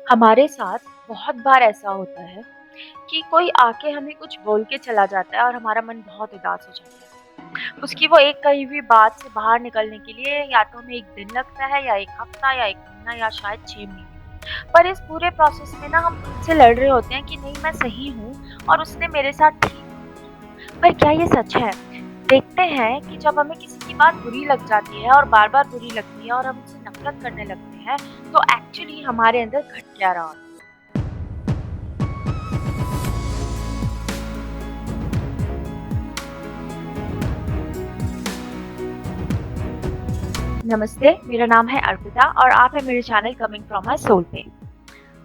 हमारे साथ बहुत बार ऐसा होता है कि कोई आके हमें कुछ बोल के चला जाता है और हमारा मन बहुत उदास हो जाता है। उसकी वो एक कही हुई बात से बाहर निकलने के लिए या तो हमें 1 दिन लगता है या 1 हफ्ता या 1 महीना या शायद 6 महीने। पर इस पूरे प्रोसेस में ना हम खुद से लड़ रहे होते हैं कि नहीं मैं सही हूँ और उसने मेरे साथ ठीक नहीं। पर क्या ये सच है? देखते हैं कि जब हमें किसी की बात बुरी लग जाती है और बार-बार बुरी लगती है और हम उससे नफ़रत करने लगते हैं, तो एक्चुअली हमारे अंदर घट क्या रहा होता है। नमस्ते, मेरा नाम है अर्पिता और आप हैं मेरे channel coming from my soul पे।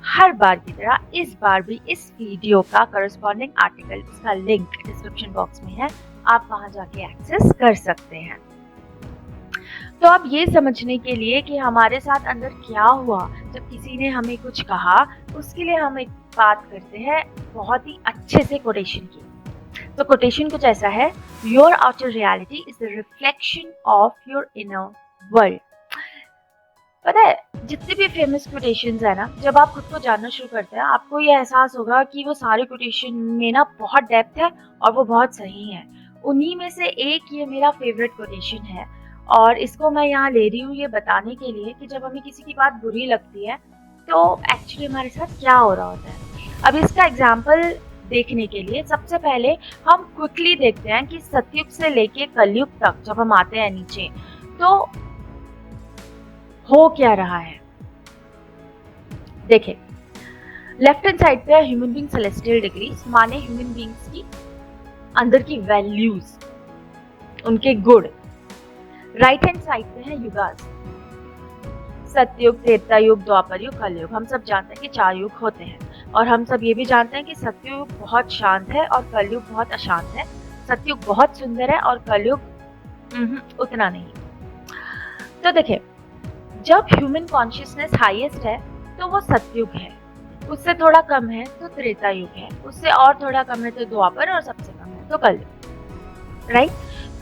हर बार की तरह इस बार भी इस वीडियो का करस्पॉन्डिंग आर्टिकल, उसका लिंक डिस्क्रिप्शन बॉक्स में है। आप वहां जाके एक्सेस कर सकते हैं। तो अब ये समझने के लिए कि हमारे साथ अंदर क्या हुआ जब किसी ने हमें कुछ कहा, उसके लिए हम एक बात करते हैं बहुत ही अच्छे से कोटेशन की। तो कोटेशन कुछ ऐसा है, your outer reality is the reflection of your inner world. पता है जितने भी फेमस कोटेशंस है ना, जब आप खुद को जानना शुरू करते हैं आपको ये एहसास होगा कि वो सारे कोटेशन में ना बहुत डेप्थ है और वो बहुत सही है। उन्हीं में से एक ये मेरा फेवरेट कोटेशन है और इसको मैं यहाँ ले रही हूँ ये बताने के लिए कि जब हमें किसी की बात बुरी लगती है तो एक्चुअली हमारे साथ क्या हो रहा होता है। अब इसका एग्जाम्पल देखने के लिए सबसे पहले हम क्विकली देखते हैं कि सतयुग से लेके कलयुग तक जब हम आते हैं नीचे तो हो क्या रहा है। देखिए, लेफ्ट हैंड साइड पे है ह्यूमन बीइंग सेलेस्टियल डिग्रीज, माने ह्यूमन बीइंग्स की अंदर की वैल्यूज, उनके गुण। राइट हैंड साइड पे है युगास, सतयुग, त्रेता युग, द्वापर युग, कलयुग। हम सब जानते हैं कि 4 युग होते हैं और हम सब ये भी जानते हैं कि सतयुग बहुत शांत है और कलयुग बहुत अशांत है। सतयुग बहुत सुंदर है और कलयुग उतना नहीं। तो देखिए, जब ह्यूमन कॉन्शियसनेस हाईएस्ट है तो वो सतयुग है, उससे थोड़ा कम है तो त्रेता युग है, उससे और थोड़ा कम है तो द्वापर और सबसे कम है तो कलयुग। राइट।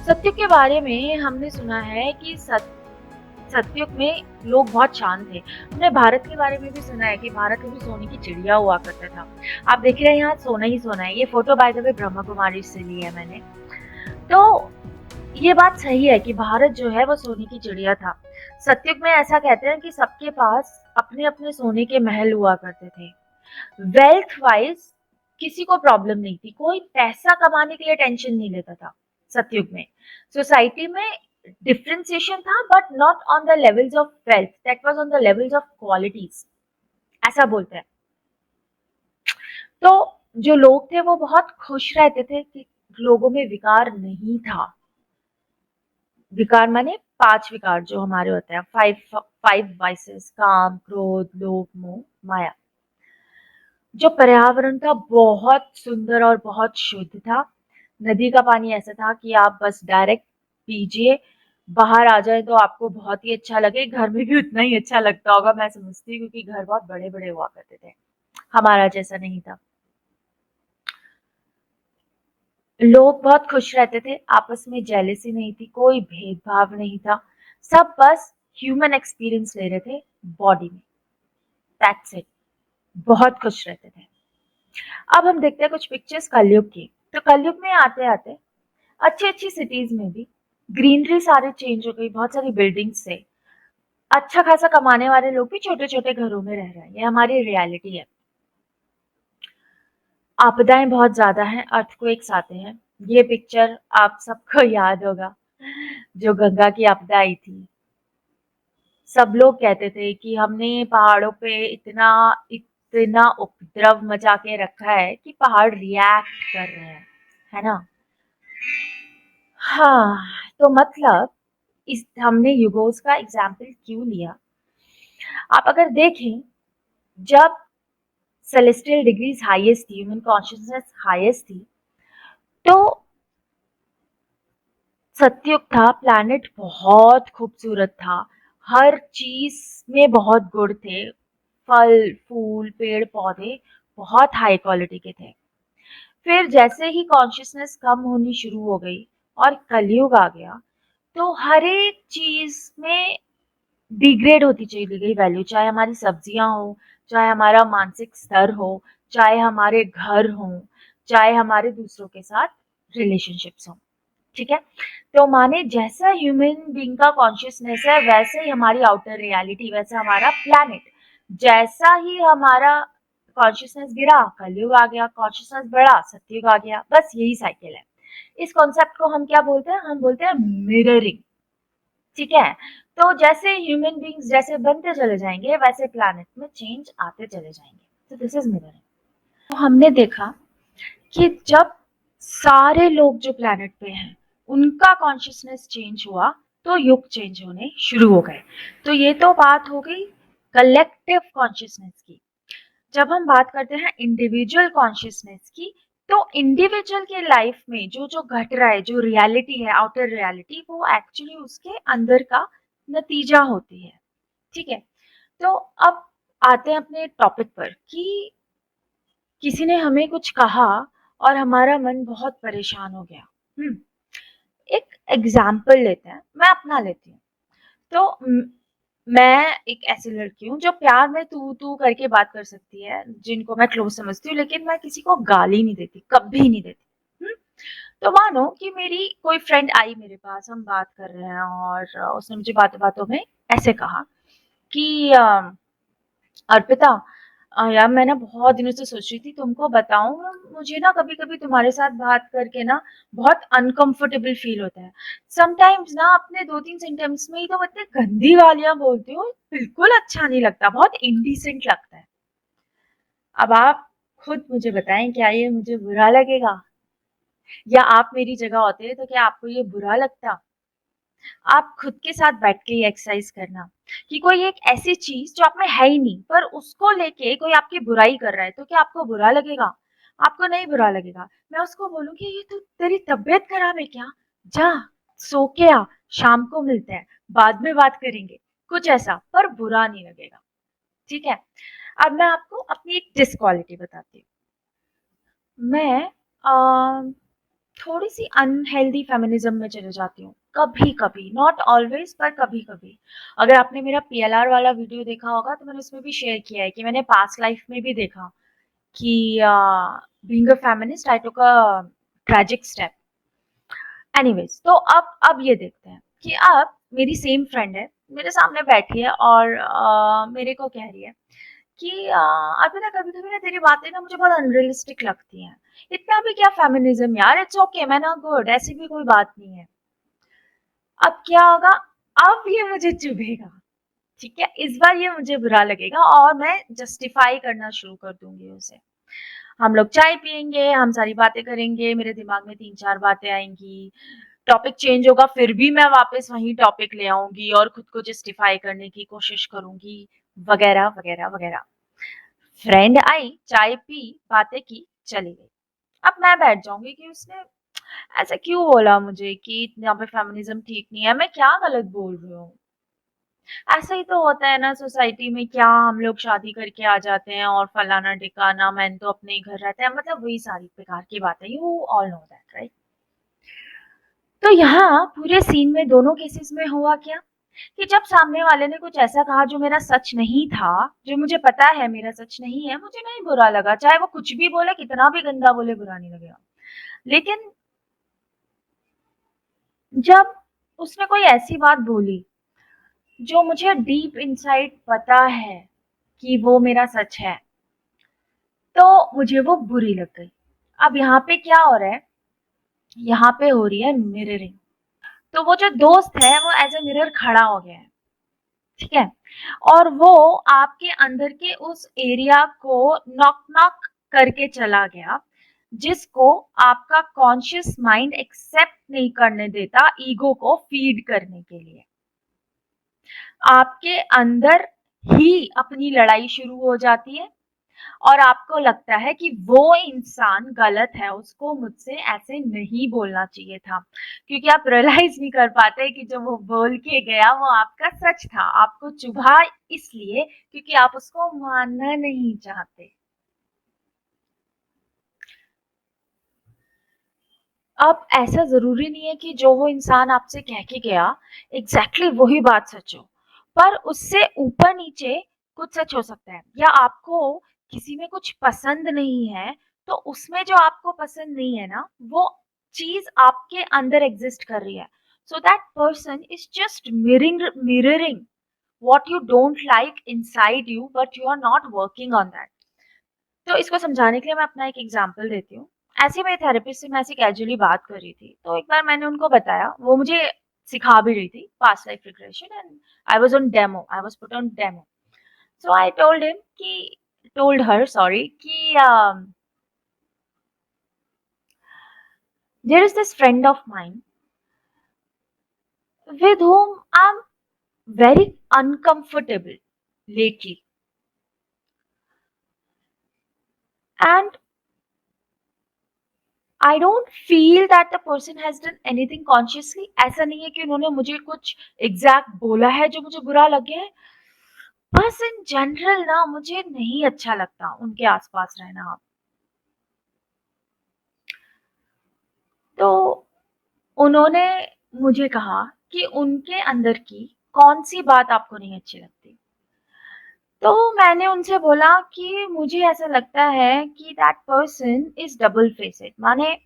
सतयुग के बारे में हमने सुना है कि सतयुग में लोग बहुत शांत थे। हमने भारत के बारे में भी सुना है कि भारत में भी सोने की चिड़िया हुआ करता था। आप देख रहे हैं यहाँ सोना ही सोना है। ये photo by the way Brahma Kumari से ली है मैंने। तो ये बात सही है कि भारत जो है वो सोने की चिड़िया था। सतयुग में ऐसा कहते हैं कि सबके पास अपने अपने सोने के महल हुआ करते थे। वेल्थ वाइज किसी को प्रॉब्लम नहीं थी, कोई पैसा कमाने के लिए टेंशन नहीं लेता था सतयुग में। सोसाइटी में डिफरेंशिएशन था but not on the levels of wealth, that was on the levels of qualities, ऐसा बोलते हैं। तो जो लोग थे वो बहुत खुश रहते थे कि लोगों में विकार नहीं था। विकार माने 5 विकार जो हमारे होते हैं, फाइव वाइसेस, काम, क्रोध, लोभ, मोह, माया। जो पर्यावरण था बहुत सुंदर और बहुत शुद्ध था। नदी का पानी ऐसा था कि आप बस डायरेक्ट पीजिए, बाहर आ जाए तो आपको बहुत ही अच्छा लगे। घर में भी उतना ही अच्छा लगता होगा मैं समझती हूँ, क्योंकि घर बहुत बड़े बड़े हुआ करते थे, हमारा जैसा नहीं था। लोग बहुत खुश रहते थे, आपस में जेलेसी नहीं थी, कोई भेदभाव नहीं था। सब बस ह्यूमन एक्सपीरियंस ले रहे थे बॉडी में, दैट्स इट। बहुत खुश रहते थे। अब हम देखते हैं कुछ पिक्चर्स कलयुग की। तो कलयुग में आते आते अच्छी अच्छी सिटीज में भी ग्रीनरी सारे चेंज हो गई, बहुत सारी बिल्डिंग्स से अच्छा खासा कमाने वाले लोग भी छोटे छोटे घरों में रह रहे हैं। ये हमारी रियलिटी है। आपदाएं बहुत ज्यादा हैं, अर्थक्वेक्स आते हैं। ये पिक्चर आप सबको याद होगा, जो गंगा की आपदा आई थी। सब लोग कहते थे कि हमने पहाड़ों पे इतना इतना उपद्रव मचा के रखा है कि पहाड़ रिएक्ट कर रहे हैं, है ना। हाँ, तो मतलब इस हमने युगोस का एग्जाम्पल क्यों लिया? आप अगर देखें, जब सेलेस्टियल डिग्रीज हाईएस्ट थी, ह्यूमन कॉन्शियसनेस हाईएस्ट थी, तो सतयुग था, प्लैनेट बहुत खूबसूरत था, हर चीज में बहुत गुण थे, फल फूल पेड़ पौधे बहुत हाई क्वालिटी के थे। फिर जैसे ही कॉन्शियसनेस कम होनी शुरू हो गई और कलयुग आ गया, तो हर एक चीज में डिग्रेड होती चली गई वैल्यू, चाहे हमारी सब्जियां हो, चाहे हमारा मानसिक स्तर हो, चाहे हमारे घर हों, चाहे हमारे दूसरों के साथ रिलेशनशिप्स हों, ठीक है? तो माने जैसा ह्यूमन बीइंग का कॉन्शियसनेस है, वैसे ही हमारी आउटर रियलिटी, वैसा हमारा प्लैनेट। जैसा ही हमारा कॉन्शियसनेस गिरा, कलयुग आ गया, कॉन्शियसनेस बढ़ा, सतयुग आ गया, बस यही साइकिल है। इस कॉन्सेप्ट को हम क्या बोलते हैं? हम बोलते हैं मिररिंग, ठीक है? तो जैसे ह्यूमन बीइंग्स जैसे बनते चले जाएंगे, वैसे प्लैनेट में चेंज आते चले जाएंगे। तो दिस इज मिररिंग। तो हमने देखा कि जब सारे लोग जो प्लैनेट पे हैं उनका कॉन्शियसनेस चेंज हुआ, तो युग चेंज होने शुरू हो गए। तो ये तो बात हो गई कलेक्टिव कॉन्शियसनेस की। जब हम बात करते हैं इंडिविजुअल कॉन्शियसनेस की, तो इंडिविजुअल के लाइफ में जो जो घट रहा है, जो रियलिटी है, आउटर रियलिटी, वो एक्चुअली उसके अंदर का नतीजा होती है, ठीक है? तो अब आते हैं अपने टॉपिक पर कि किसी ने हमें कुछ कहा और हमारा मन बहुत परेशान हो गया। एक एग्जाम्पल लेते हैं, मैं अपना लेती हूँ। तो मैं एक ऐसी लड़की हूँ जो प्यार में तू तू करके बात कर सकती है, जिनको मैं क्लोज समझती हूँ, लेकिन मैं किसी को गाली नहीं देती, कभी नहीं देती। तो मानो कि मेरी कोई फ्रेंड आई मेरे पास, हम बात कर रहे हैं और उसने मुझे बातों बातों में ऐसे कहा कि अर्पिता, यार मैं ना बहुत दिनों से सोच रही थी तुमको बताऊं, मुझे ना कभी कभी तुम्हारे साथ बात करके ना बहुत अनकंफर्टेबल फील होता है। समटाइम्स ना अपने 2-3 सेंटेंस में ही तो इतनी गंदी गालियां बोलती हो, बिल्कुल अच्छा नहीं लगता, बहुत इंडिसेंट लगता है। अब आप खुद मुझे बताएं, क्या ये मुझे बुरा लगेगा? या आप मेरी जगह होते तो क्या आपको ये बुरा लगता? आप खुद के साथ बैठ के ये एक्सरसाइज करना कि कोई एक ऐसी चीज जो आप में है ही नहीं, पर उसको लेके कोई आपकी बुराई कर रहा है, तो क्या आपको बुरा लगेगा? आपको नहीं बुरा लगेगा। मैं उसको बोलूंगी ये तो तेरी तबीयत खराब है क्या, जा सो के आ, शाम को मिलते हैं, बाद में बात करेंगे, कुछ ऐसा, पर बुरा नहीं लगेगा, ठीक है? अब मैं आपको अपनी एक डिसक्वालिटी बताती हूँ। मैं थोड़ी सी अनहेल्दी फेमिनिज्म में चले जाती हूँ कभी कभी, नॉट ऑलवेज, पर कभी कभी। अगर आपने मेरा पीएलआर वाला वीडियो देखा होगा तो मैंने उसमें भी शेयर किया है कि मैंने पास्ट लाइफ में भी देखा कि being a feminist I took a tragic step. Anyways, तो अब ये देखते हैं कि अब मेरी सेम फ्रेंड है, मेरे सामने बैठी है और मेरे को कह रही है कि अभी ना कभी कभी ना तेरी बातें ना मुझे बहुत अनरियलिस्टिक लगती हैं। इतना भी क्या फेमिनिज्म यार, इट्स ओके, मैं ना गुड, ऐसी भी कोई बात नहीं है। अब क्या होगा? अब ये मुझे चुभेगा, ठीक है? इस बार ये मुझे बुरा लगेगा और मैं जस्टिफाई करना शुरू कर दूंगी उसे। हम लोग चाय पियेंगे, हम सारी बातें करेंगे, मेरे दिमाग में 3-4 बातें आएंगी, टॉपिक चेंज होगा, फिर भी मैं वापस वही टॉपिक ले आऊंगी और खुद को जस्टिफाई करने की कोशिश करूंगी, वगैरह वगैरह वगैरह। फ्रेंड आई, चाय पी, बातें की, चली गई। अब मैं बैठ जाऊंगी कि उसने ऐसा क्यों बोला मुझे कि यहाँ पे फेमिनिज्म ठीक नहीं है, मैं क्या गलत बोल रही हूँ? ऐसा ही तो होता है ना सोसाइटी में, क्या हम लोग शादी करके आ जाते हैं और फलाना ढिकाना, मैन तो अपने ही घर रहता है, मतलब वही सारी प्रकार की बात है, you all know that, right? तो यहाँ पूरे सीन में दोनों केसेस में हुआ क्या कि जब सामने वाले ने कुछ ऐसा कहा जो मेरा सच नहीं था, जो मुझे पता है मेरा सच नहीं है, मुझे नहीं बुरा लगा, चाहे वो कुछ भी बोले, कितना भी गंदा बोले, बुरा नहीं लगेगा। लेकिन जब उसने कोई ऐसी बात बोली जो मुझे डीप इनसाइड पता है कि वो मेरा सच है, तो मुझे वो बुरी लग गई। अब यहाँ पे क्या हो रहा है? यहाँ पे हो रही है मिररिंग। तो वो जो दोस्त है वो एज ए मिरर खड़ा हो गया है, ठीक है? और वो आपके अंदर के उस एरिया को नॉक नॉक करके चला गया, जिसको आपका कॉन्शियस माइंड एक्सेप्ट नहीं करने देता ईगो को फीड करने के लिए। आपके अंदर ही अपनी लड़ाई शुरू हो जाती है और आपको लगता है कि वो इंसान गलत है, उसको मुझसे ऐसे नहीं बोलना चाहिए था, क्योंकि आप रियलाइज नहीं कर पाते कि जो वो बोल के गया वो आपका सच था, आपको चुभा इसलिए क्योंकि आप उसको मानना नहीं चाहते। अब ऐसा जरूरी नहीं है कि जो वो इंसान आपसे कह के गया एग्जैक्टली वही बात सच हो, पर उससे ऊपर नीचे कुछ सच हो सकता है, या आपको किसी में कुछ पसंद नहीं है, तो उसमें जो आपको पसंद नहीं है ना, वो चीज़ आपके अंदर एग्ज़िस्ट कर रही है। So that person is just mirroring what you don't like inside you, but you are not working on that. तो इसको समझाने के लिए मैं अपना एक एग्जांपल देती हूँ। ऐसे ही मेरे थेरेपिस्ट से मैं ऐसे कैजुअली बात कर रही थी, तो एक बार मैंने उनको बताया, वो मुझे सिखा भी रही थी past life regression, and I was put on demo. So I told her sorry कि there is this friend of mine with whom I'm very uncomfortable lately. And I don't feel that the person has done anything consciously. ऐसा नहीं है कि उन्होंने मुझे कुछ exact बोला है जो मुझे बुरा लगे है। बस इन जनरल ना मुझे नहीं अच्छा लगता उनके आसपास रहना। तो उन्होंने मुझे कहा कि उनके अंदर की कौन सी बात आपको नहीं अच्छी लगती। तो मैंने उनसे बोला कि मुझे ऐसा लगता है कि that person is double facet, माने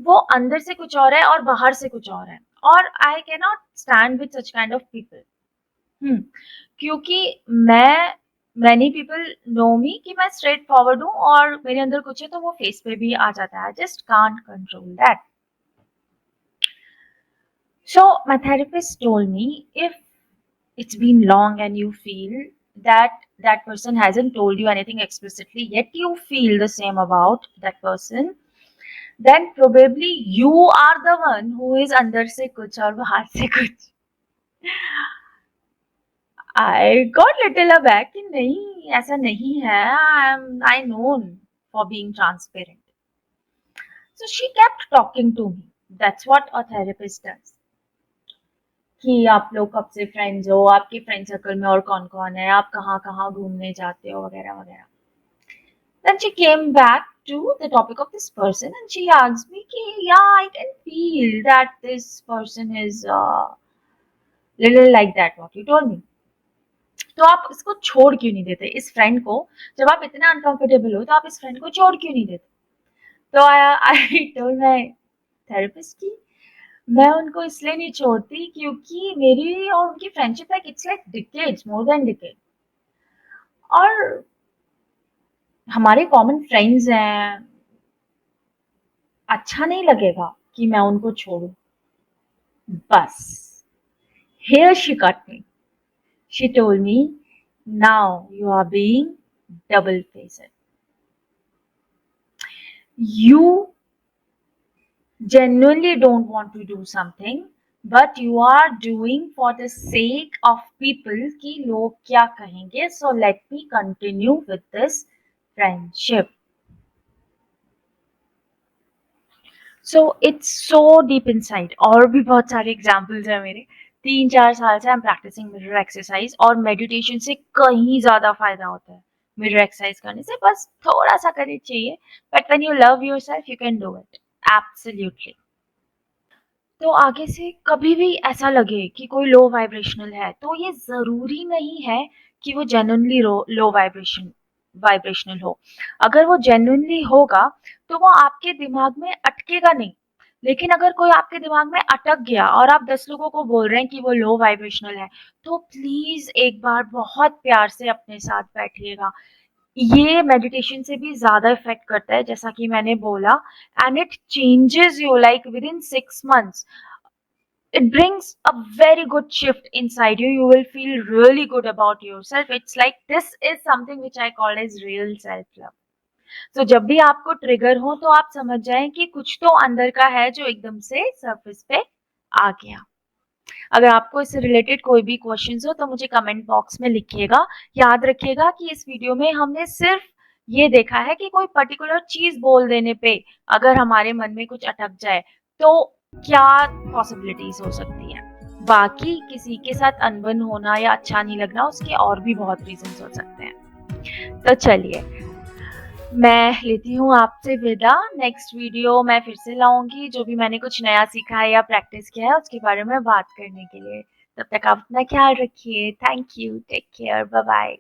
वो अंदर से कुछ और है और बाहर से कुछ और है, और I can not stand with such kind of people. क्योंकि मैं मैनी पीपल नो मी कि मैं स्ट्रेट फॉरवर्ड हूँ, और मेरे अंदर कुछ है तो वो फेस पे भी आ जाता है। I just can't control that. So my therapist told me, if it's been long and you feel that that person hasn't told you anything explicitly, yet you feel the same about that person, then probably you are the one who is अंदर से कुछ और बाहर से कुछ। I got little aback कि नहीं ऐसा नहीं है, I known for being transparent. So she kept talking to me. That's what a therapist does. कि आप लोग कब से फ्रेंड्स हो, आपके फ्रेंड सर्कल में और कौन कौन है, आप कहाँ कहाँ घूमने जाते हो, वगैरह वगैरह। Then she came back to the topic of this person and she asked me कि yeah, I can feel that this person is little like that what you told me. तो आप इसको छोड़ क्यों नहीं देते इस फ्रेंड को, जब आप इतना अनकंफर्टेबल हो तो आप इस फ्रेंड को छोड़ क्यों नहीं देते। तो आई टोल्ड माय थेरेपिस्ट की मैं उनको इसलिए नहीं छोड़ती क्योंकि मेरी और उनकी friendship like it's like decades, more than decade, और हमारे कॉमन फ्रेंड्स हैं, अच्छा नहीं लगेगा कि मैं उनको छोड़ूं। बस here she got me. She told me, now you are being double faced. You genuinely don't want to do something, but you are doing for the sake of people कि लोग क्या कहेंगे, so let me continue with this friendship. So it's so deep inside. और भी बहुत सारे examples हैं मेरे। 3-4 साल से I am practising mirror exercise, और मेडिटेशन से कहीं ज्यादा फायदा होता है मिरर एक्सरसाइज करने से। बस थोड़ा सा करनी चाहिए, but when you love yourself you can do it absolutely. तो आगे से कभी भी ऐसा लगे कि कोई लो वाइब्रेशनल है, तो ये जरूरी नहीं है कि वो जेन्युइनली लो वाइब्रेशनल हो। अगर वो जेन्युइनली होगा तो वो आपके दिमाग में अटकेगा नहीं। लेकिन अगर कोई आपके दिमाग में अटक गया और आप 10 लोगों को बोल रहे हैं कि वो लो वाइब्रेशनल है, तो प्लीज एक बार बहुत प्यार से अपने साथ बैठिएगा। ये मेडिटेशन से भी ज्यादा इफेक्ट करता है, जैसा कि मैंने बोला, and it changes you like with in 6 months. It brings a very good shift inside you. You will feel really good about yourself. It's like this is something which I call as real self love. So जब भी आपको trigger हो तो आप समझ जाएं कि कुछ तो अंदर का है जो एकदम से सरफेस पे आ गया। अगर आपको इससे रिलेटेड कोई भी क्वेश्चंस हो तो मुझे कमेंट बॉक्स में लिखिएगा। याद रखिएगा कि इस वीडियो में हमने सिर्फ ये देखा है कि कोई पर्टिकुलर चीज बोल देने पे अगर हमारे मन में कुछ अटक जाए तो क्या पॉसिबिलिटीज हो सकती है। बाकी किसी के साथ अनबन होना या अच्छा नहीं लगना उसके और भी बहुत रीजंस हो सकते हैं। तो चलिए मैं लेती हूँ आपसे विदा। नेक्स्ट वीडियो मैं फिर से लाऊंगी जो भी मैंने कुछ नया सीखा है या प्रैक्टिस किया है उसके बारे में बात करने के लिए। तब तक आप अपना ख्याल रखिए। Thank you, take care, bye bye.